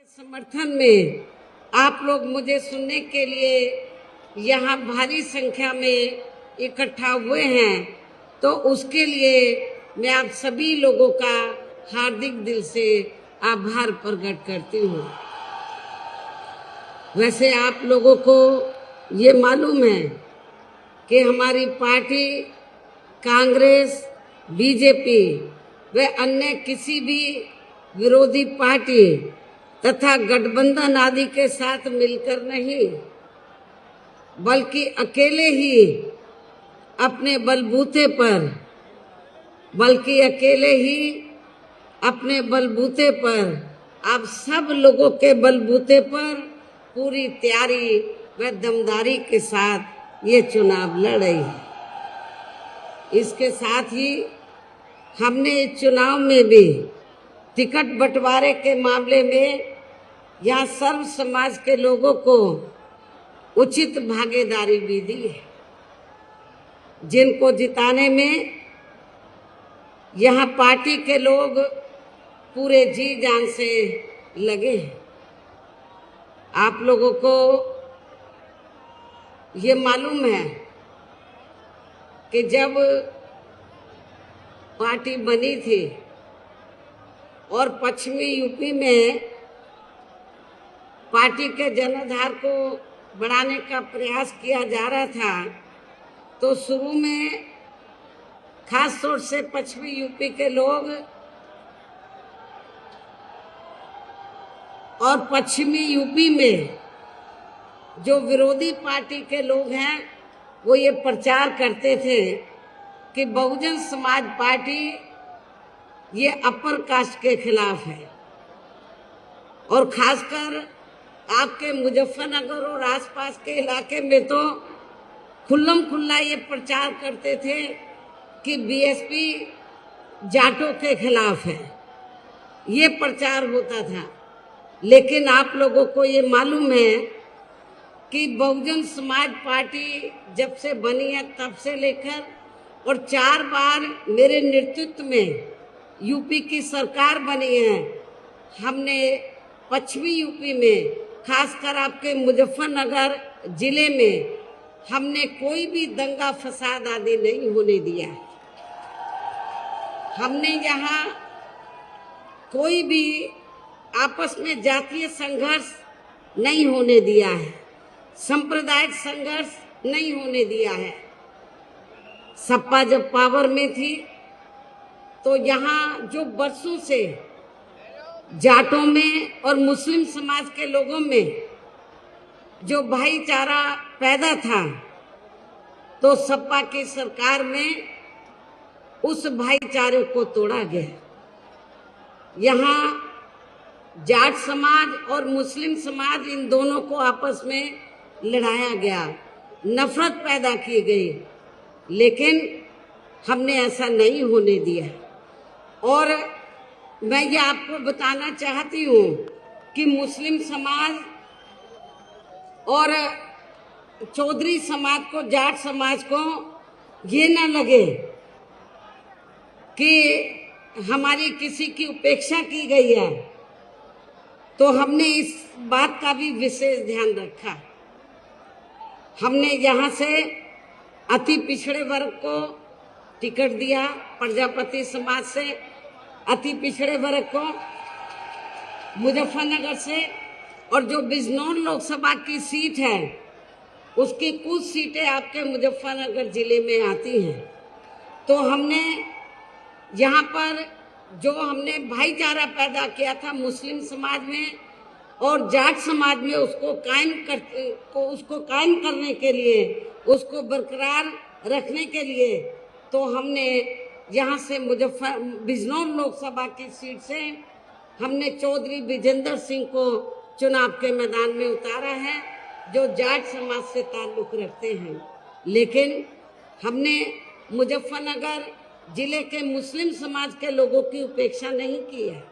समर्थन में आप लोग मुझे सुनने के लिए यहाँ भारी संख्या में इकट्ठा हुए हैं, तो उसके लिए मैं आप सभी लोगों का हार्दिक दिल से आभार प्रकट करती हूँ। वैसे आप लोगों को ये मालूम है कि हमारी पार्टी कांग्रेस, बीजेपी व अन्य किसी भी विरोधी पार्टी तथा गठबंधन आदि के साथ मिलकर नहीं, बल्कि अकेले ही अपने बलबूते पर आप सब लोगों के बलबूते पर पूरी तैयारी व दमदारी के साथ ये चुनाव लड़ रही है। इसके साथ ही हमने इस चुनाव में भी टिकट बंटवारे के मामले में यहाँ सर्व समाज के लोगों को उचित भागीदारी भी दी है। जिनको जिताने में यहाँ पार्टी के लोग पूरे जी जान से लगे हैं। आप लोगों को ये मालूम है कि जब पार्टी बनी थी और पश्चिमी यूपी में पार्टी के जनाधार को बढ़ाने का प्रयास किया जा रहा था, तो शुरू में खास तौर से पश्चिमी यूपी के लोग और पश्चिमी यूपी में जो विरोधी पार्टी के लोग हैं वो ये प्रचार करते थे कि बहुजन समाज पार्टी ये अपर कास्ट के खिलाफ है, और खासकर आपके मुजफ्फरनगर और आसपास के इलाके में तो खुल्लम खुल्ला ये प्रचार करते थे कि बीएसपी जाटों के खिलाफ है। ये प्रचार होता था। लेकिन आप लोगों को ये मालूम है कि बहुजन समाज पार्टी जब से बनी है तब से लेकर और 4 बार मेरे नेतृत्व में यूपी की सरकार बनी है, हमने पश्चिमी यूपी में खासकर आपके मुजफ्फरनगर जिले में हमने कोई भी दंगा फसाद आदि नहीं होने दिया। हमने यहाँ कोई भी आपस में जातीय संघर्ष नहीं होने दिया है, सांप्रदायिक संघर्ष नहीं होने दिया है। सपा जब पावर में थी तो यहाँ जो बरसों से जाटों में और मुस्लिम समाज के लोगों में जो भाईचारा पैदा था, तो सपा की सरकार में उस भाईचारे को तोड़ा गया। यहाँ जाट समाज और मुस्लिम समाज इन दोनों को आपस में लड़ाया गया, नफरत पैदा की गई, लेकिन हमने ऐसा नहीं होने दिया। और मैं ये आपको बताना चाहती हूँ कि मुस्लिम समाज और चौधरी समाज को, जाट समाज को ये ना लगे कि हमारी किसी की उपेक्षा की गई है, तो हमने इस बात का भी विशेष ध्यान रखा। हमने यहाँ से अति पिछड़े वर्ग को टिकट दिया, प्रजापति समाज से अति पिछड़े वर्ग को मुजफ्फरनगर से, और जो बिजनौर लोकसभा की सीट है उसकी कुछ सीटें आपके मुजफ्फरनगर जिले में आती हैं। तो हमने यहाँ पर जो हमने भाईचारा पैदा किया था मुस्लिम समाज में और जाट समाज में, उसको कायम करने के लिए, उसको बरकरार रखने के लिए, तो हमने यहाँ से बिजनौर लोकसभा की सीट से हमने चौधरी विजेंद्र सिंह को चुनाव के मैदान में उतारा है, जो जाट समाज से ताल्लुक रखते हैं। लेकिन हमने मुजफ्फरनगर जिले के मुस्लिम समाज के लोगों की उपेक्षा नहीं की है,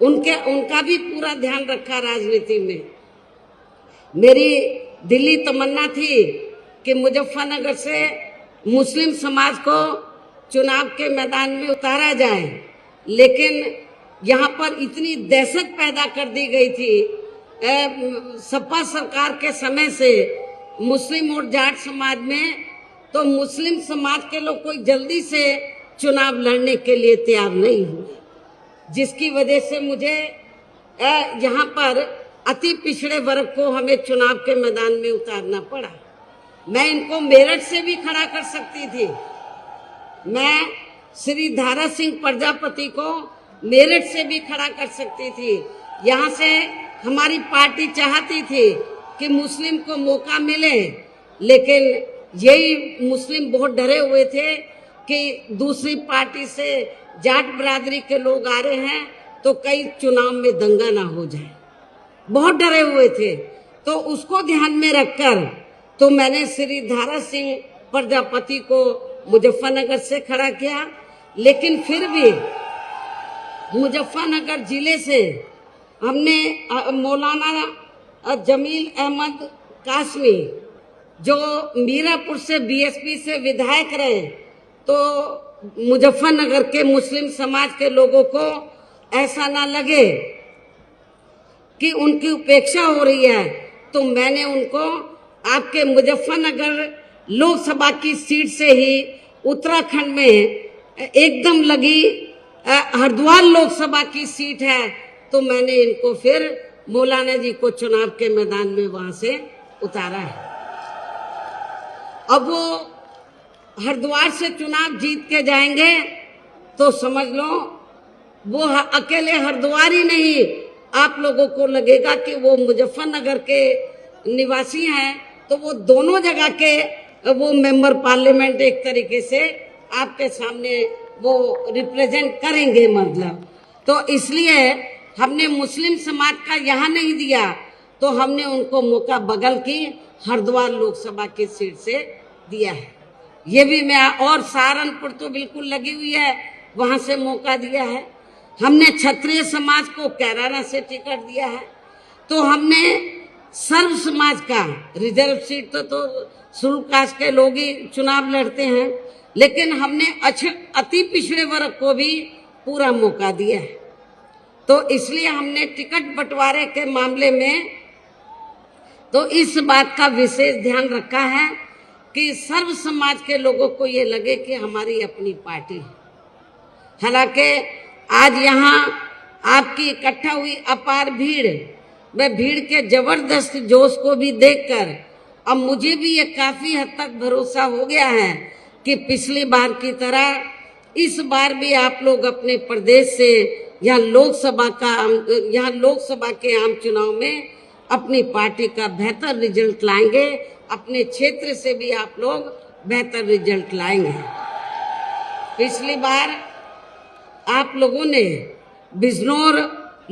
उनका भी पूरा ध्यान रखा। राजनीति में मेरी दिली तमन्ना थी कि मुजफ्फरनगर से मुस्लिम समाज को चुनाव के मैदान में उतारा जाए, लेकिन यहाँ पर इतनी दहशत पैदा कर दी गई थी सपा सरकार के समय से मुस्लिम और जाट समाज में, तो मुस्लिम समाज के लोग कोई जल्दी से चुनाव लड़ने के लिए तैयार नहीं हुए, जिसकी वजह से मुझे यहाँ पर अति पिछड़े वर्ग को हमें चुनाव के मैदान में उतारना पड़ा। मैं इनको मेरठ से भी खड़ा कर सकती थी, मैं श्री धारा सिंह प्रजापति को मेरठ से भी खड़ा कर सकती थी। यहाँ से हमारी पार्टी चाहती थी कि मुस्लिम को मौका मिले, लेकिन यही मुस्लिम बहुत डरे हुए थे कि दूसरी पार्टी से जाट बरादरी के लोग आ रहे हैं तो कई चुनाव में दंगा ना हो जाए, बहुत डरे हुए थे। तो उसको ध्यान में रखकर तो मैंने श्री धारा सिंह प्रजापति को मुजफ्फरनगर से खड़ा किया, लेकिन फिर भी मुजफ्फरनगर जिले से हमने मौलाना जमील अहमद कासमी जो मीरापुर से बीएसपी से विधायक रहे, तो मुजफ्फरनगर के मुस्लिम समाज के लोगों को ऐसा ना लगे कि उनकी उपेक्षा हो रही है, तो मैंने उनको आपके मुजफ्फरनगर लोकसभा की सीट से ही उत्तराखंड में एकदम लगी हरिद्वार लोकसभा की सीट है, तो मैंने इनको फिर मौलाना जी को चुनाव के मैदान में वहां से उतारा है। अब वो हरिद्वार से चुनाव जीत के जाएंगे तो समझ लो वो अकेले हरिद्वार ही नहीं, आप लोगों को लगेगा कि वो मुजफ्फरनगर के निवासी हैं, तो वो दोनों जगह के वो मेंबर पार्लियामेंट एक तरीके से आपके सामने वो रिप्रेजेंट करेंगे मतलब। तो इसलिए हमने मुस्लिम समाज का यहाँ नहीं दिया, तो हमने उनको मौका बगल की हरिद्वार लोकसभा की सीट से दिया है। ये भी मैं, और सहारनपुर तो बिल्कुल लगी हुई है, वहां से मौका दिया है। हमने क्षत्रिय समाज को कैराना से टिकट दिया है। तो हमने सर्व समाज का रिजर्व सीट तो शेड्यूल कास्ट के लोग ही चुनाव लड़ते हैं, लेकिन हमने अति पिछड़े वर्ग को भी पूरा मौका दिया है। तो इसलिए हमने टिकट बंटवारे के मामले में तो इस बात का विशेष ध्यान रखा है कि सर्व समाज के लोगों को ये लगे कि हमारी अपनी पार्टी है। हालांकि आज यहाँ आपकी इकट्ठा हुई अपार भीड़, वह भीड़ के जबरदस्त जोश को भी देखकर अब मुझे भी ये काफी हद तक भरोसा हो गया है कि पिछली बार की तरह इस बार भी आप लोग अपने प्रदेश से यहाँ लोकसभा के आम चुनाव में अपनी पार्टी का बेहतर रिजल्ट लाएंगे, अपने क्षेत्र से भी आप लोग बेहतर रिजल्ट लाएंगे। पिछली बार आप लोगों ने बिजनौर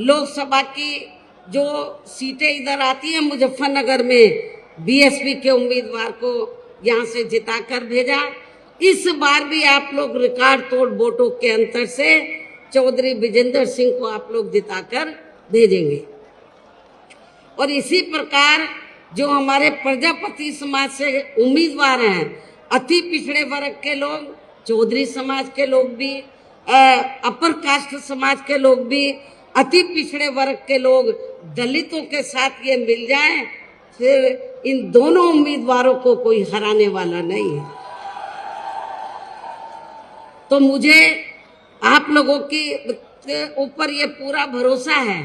लोकसभा की जो सीटें इधर आती हैं मुजफ्फरनगर में, बीएसपी के उम्मीदवार को यहाँ से जिताकर भेजा। इस बार भी आप लोग रिकॉर्ड तोड़ वोटों के अंतर से चौधरी विजेंद्र सिंह को आप लोग जिताकर भेजेंगे। और इसी प्रकार जो हमारे प्रजापति समाज से उम्मीदवार हैं, अति पिछड़े वर्ग के लोग, चौधरी समाज के लोग भी, अपर कास्ट समाज के लोग भी, अति पिछड़े वर्ग के लोग, दलितों के साथ ये मिल जाएं, फिर इन दोनों उम्मीदवारों को कोई हराने वाला नहीं है। तो मुझे आप लोगों के ऊपर ये पूरा भरोसा है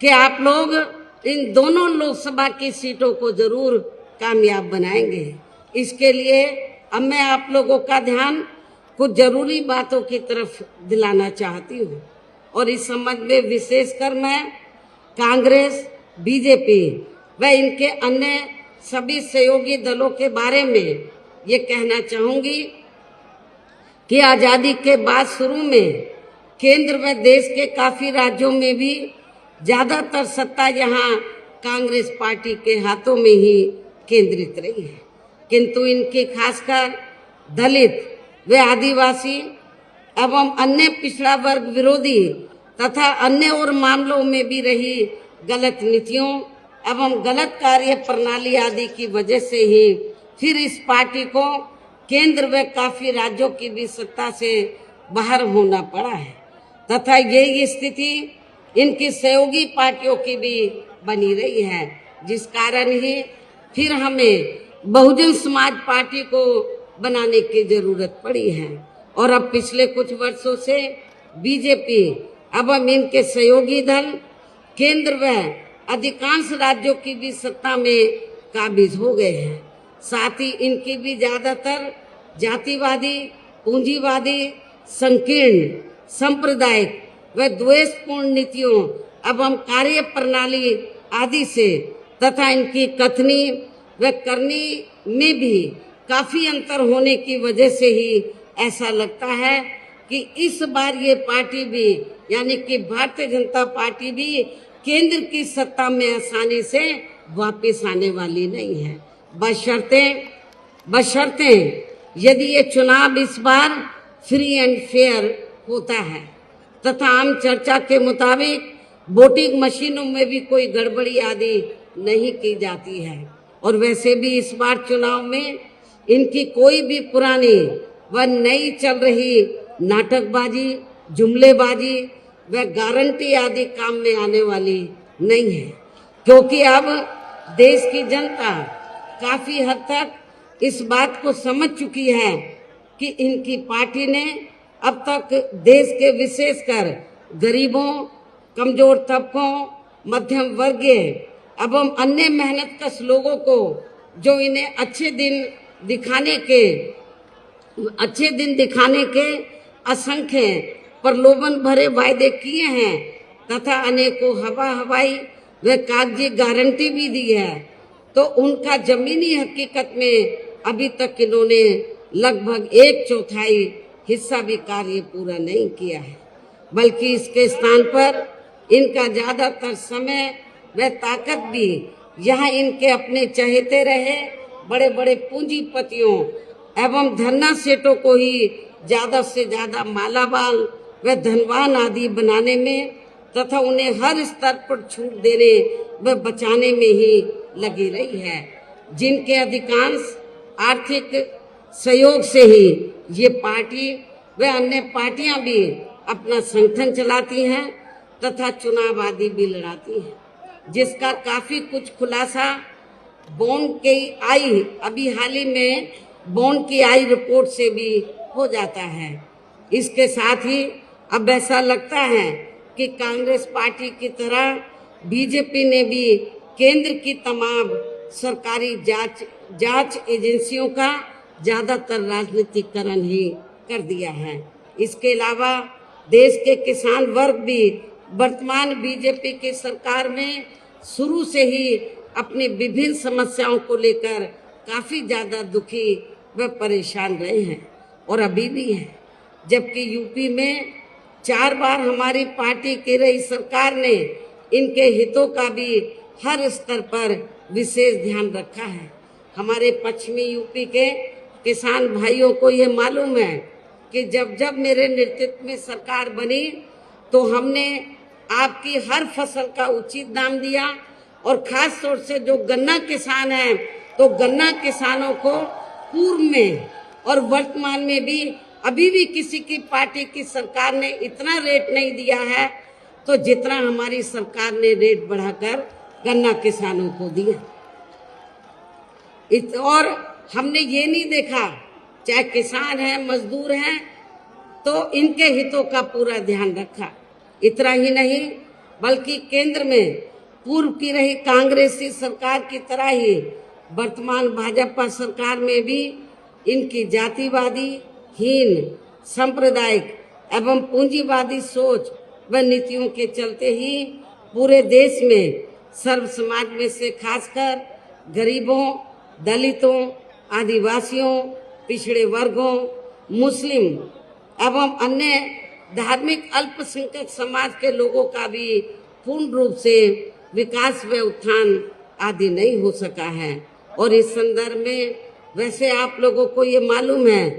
कि आप लोग इन दोनों लोकसभा की सीटों को जरूर कामयाब बनाएंगे। इसके लिए अब मैं आप लोगों का ध्यान कुछ जरूरी बातों की तरफ दिलाना चाहती हूँ, और इस संबंध में विशेषकर मैं कांग्रेस, बीजेपी व इनके अन्य सभी सहयोगी दलों के बारे में ये कहना चाहूंगी कि आज़ादी के बाद शुरू में केंद्र व देश के काफ़ी राज्यों में भी ज़्यादातर सत्ता यहाँ कांग्रेस पार्टी के हाथों में ही केंद्रित रही है, किंतु इनकी खासकर दलित व आदिवासी एवं अन्य पिछड़ा वर्ग विरोधी तथा अन्य और मामलों में भी रही गलत नीतियों एवं गलत कार्य प्रणाली आदि की वजह से ही फिर इस पार्टी को केंद्र व काफी राज्यों की भी सत्ता से बाहर होना पड़ा है। तथा यही स्थिति इनकी सहयोगी पार्टियों की भी बनी रही है, जिस कारण ही फिर हमें बहुजन समाज पार्टी को बनाने की जरूरत पड़ी है। और अब पिछले कुछ वर्षों से बीजेपी एवं इनके सहयोगी दल केंद्र व अधिकांश राज्यों की भी सत्ता में काबिज हो गए हैं। साथ ही इनकी भी ज्यादातर जातिवादी, पूंजीवादी, संकीर्ण, सांप्रदायिक व द्वेषपूर्ण नीतियों एवं कार्य प्रणाली आदि से तथा इनकी कथनी व करनी में भी काफी अंतर होने की वजह से ही ऐसा लगता है कि इस बार ये पार्टी भी यानी कि भारतीय जनता पार्टी भी केंद्र की सत्ता में आसानी से वापस आने वाली नहीं है, बशर्ते यदि ये चुनाव इस बार फ्री एंड फेयर होता है तथा आम चर्चा के मुताबिक वोटिंग मशीनों में भी कोई गड़बड़ी आदि नहीं की जाती है। और वैसे भी इस बार चुनाव में इनकी कोई भी पुरानी व नई चल रही नाटकबाजी, जुमलेबाजी व गारंटी आदि काम में आने वाली नहीं है, क्योंकि अब देश की जनता काफी हद तक इस बात को समझ चुकी है कि इनकी पार्टी ने अब तक देश के विशेषकर गरीबों, कमजोर तबकों, मध्यम वर्गीय एवं अन्य मेहनतकश लोगों को जो इन्हें अच्छे दिन दिखाने के असंख्य प्रलोभन भरे वायदे किए हैं तथा अनेकों हवाई व कागजी गारंटी भी दी है, तो उनका जमीनी हकीकत में अभी तक इन्होंने लगभग 1/4 हिस्सा भी कार्य पूरा नहीं किया है, बल्कि इसके स्थान पर इनका ज्यादातर समय व ताकत भी यहाँ इनके अपने चहेते रहे बड़े बड़े पूंजीपतियों एवं धन्ना सेठों को ही ज्यादा से ज्यादा मालामाल व धनवान आदि बनाने में तथा उन्हें हर स्तर पर छूट देने व बचाने में ही लगी रही है, जिनके अधिकांश आर्थिक सहयोग से ही ये पार्टी व अन्य पार्टियां भी अपना संगठन चलाती हैं तथा चुनाव आदि भी लड़ाती हैं, जिसका काफी कुछ खुलासा अभी हाल ही में बॉन्ड की आई रिपोर्ट से भी हो जाता है। इसके साथ ही अब ऐसा लगता है कि कांग्रेस पार्टी की तरह बीजेपी ने भी केंद्र की तमाम सरकारी जांच एजेंसियों का ज्यादातर राजनीतिकरण ही कर दिया है। इसके अलावा देश के किसान वर्ग भी वर्तमान बीजेपी की सरकार में शुरू से ही अपनी विभिन्न समस्याओं को लेकर काफी ज्यादा दुखी व परेशान रहे हैं और अभी भी हैं, जबकि यूपी में 4 बार हमारी पार्टी की रही सरकार ने इनके हितों का भी हर स्तर पर विशेष ध्यान रखा है। हमारे पश्चिमी यूपी के किसान भाइयों को ये मालूम है कि जब मेरे नेतृत्व में सरकार बनी तो हमने आपकी हर फसल का उचित दाम दिया और खास तौर से जो गन्ना किसान हैं तो गन्ना किसानों को पूर्व में और वर्तमान में भी अभी भी किसी की पार्टी की सरकार ने इतना रेट नहीं दिया है तो जितना हमारी सरकार ने रेट बढ़ाकर गन्ना किसानों को दिया। और हमने ये नहीं देखा चाहे किसान हैं, मजदूर हैं, तो इनके हितों का पूरा ध्यान रखा। इतना ही नहीं बल्कि केंद्र में पूर्व की रही कांग्रेसी सरकार की तरह ही वर्तमान भाजपा सरकार में भी इनकी जातिवादी, हीन, सांप्रदायिक एवं पूंजीवादी सोच व नीतियों के चलते ही पूरे देश में सर्व समाज में से खासकर गरीबों, दलितों, आदिवासियों, पिछड़े वर्गों, मुस्लिम एवं अन्य धार्मिक अल्पसंख्यक समाज के लोगों का भी पूर्ण रूप से विकास व उत्थान आदि नहीं हो सका है। और इस संदर्भ में वैसे आप लोगों को ये मालूम है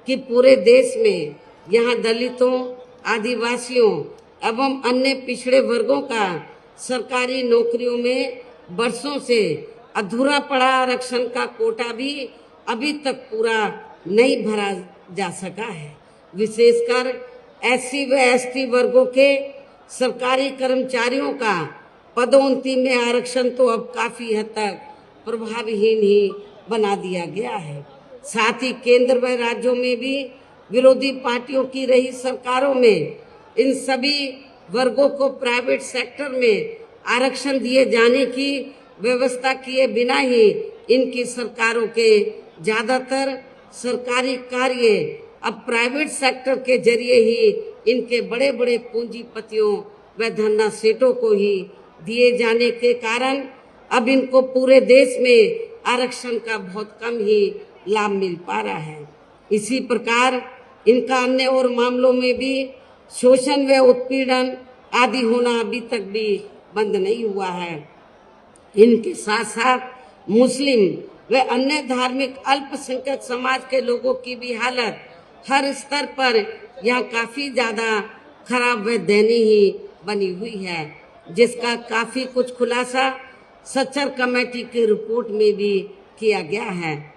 कि पूरे देश में यहाँ दलितों, आदिवासियों एवं अन्य पिछड़े वर्गों का सरकारी नौकरियों में वर्षों से अधूरा पड़ा आरक्षण का कोटा भी अभी तक पूरा नहीं भरा जा सका है। विशेषकर SC व ST वर्गों के सरकारी कर्मचारियों का पदोन्नति में आरक्षण तो अब काफी हद तक प्रभावहीन ही बना दिया गया है। साथ ही केंद्र व राज्यों में भी विरोधी पार्टियों की रही सरकारों में इन सभी वर्गों को प्राइवेट सेक्टर में आरक्षण दिए जाने की व्यवस्था किए बिना ही इनकी सरकारों के ज्यादातर सरकारी कार्य अब प्राइवेट सेक्टर के जरिए ही इनके बड़े बड़े पूंजीपतियों व धन्ना सेठों को ही दिए जाने के कारण अब इनको पूरे देश में आरक्षण का बहुत कम ही लाभ मिल पा रहा है। इसी प्रकार इनका अन्य और मामलों में भी शोषण व उत्पीड़न आदि होना अभी तक भी बंद नहीं हुआ है। इनके साथ साथ मुस्लिम व अन्य धार्मिक अल्पसंख्यक समाज के लोगों की भी हालत हर स्तर पर यहाँ काफी ज्यादा खराब व दयनीय ही बनी हुई है, जिसका काफी कुछ खुलासा सच्चर कमेटी की रिपोर्ट में भी किया गया है।